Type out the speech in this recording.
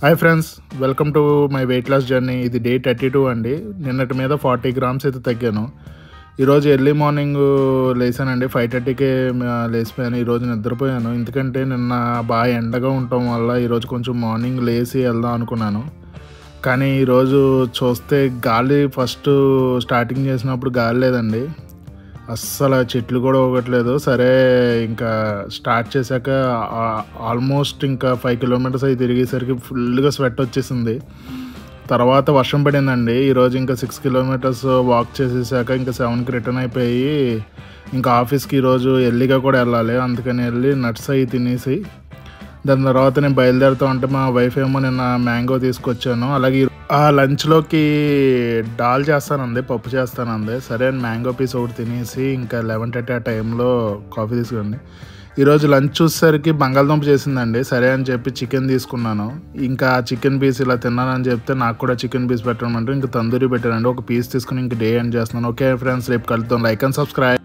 Hi friends, welcome to my weight loss journey. ఇది day 32 అండి. నిన్నటి మీద 40 గ్రామ్స్ అయితే తగ్గాను. ఈరోజు ఎర్లీ మార్నింగ్ లేసానండి. 5:30కే లేచిపోయాను. ఈరోజు నిద్రపోయాను, ఎందుకంటే నిన్న బాగా ఎండగా ఉండటం వల్ల ఈరోజు కొంచెం మార్నింగ్ లేచి వెళ్దాం అనుకున్నాను. కానీ ఈరోజు చూస్తే గాలి ఫస్ట్ స్టార్టింగ్ చేసినప్పుడు గాలి లేదండి, అస్సలు చెట్లు కూడా ఊగట్లేదు. సరే, ఇంకా స్టార్ట్ చేశాక ఆల్మోస్ట్ ఇంకా 5 కిలోమీటర్స్ అయి తిరిగేసరికి ఫుల్గా స్వెట్ వచ్చేసింది. తర్వాత వర్షం పడిందండి. ఈరోజు ఇంకా 6 కిలోమీటర్స్ వాక్ చేసేసాక ఇంకా 7కి రిటర్న్ అయిపోయి ఇంకా ఆఫీస్కి ఈరోజు ఎర్లీగా కూడా వెళ్ళాలి. అందుకని వెళ్ళి నట్స్ అవి తినేసి దాని తర్వాత నేను బయలుదేరుతా ఉంటే మా వైఫ్ ఏమో నిన్న మ్యాంగో తీసుకొచ్చాను. అలాగే ఆ లంచ్లోకి దాల్ చేస్తానంది, పప్పు చేస్తానంది. సరే అని మ్యాంగో పీస్ ఒకటి తినేసి ఇంకా 11:30 ఆ టైంలో కాఫీ తీసుకురండి. ఈరోజు లంచ్ చూసేసరికి బంగాళదుంప చేసిందండి. సరే అని చెప్పి చికెన్ తీసుకున్నాను. ఇంకా చికెన్ పీస్ ఇలా తిన్నానని చెప్తే నాకు కూడా చికెన్ పీస్ పెట్టమంటే ఇంకా తందూరి పెట్టానండి. ఒక పీస్ తీసుకుని ఇంక డే ఎండ్ చేస్తున్నాను. ఓకే ఫ్రెండ్స్, రేపు కలుద్దాం. Like and subscribe.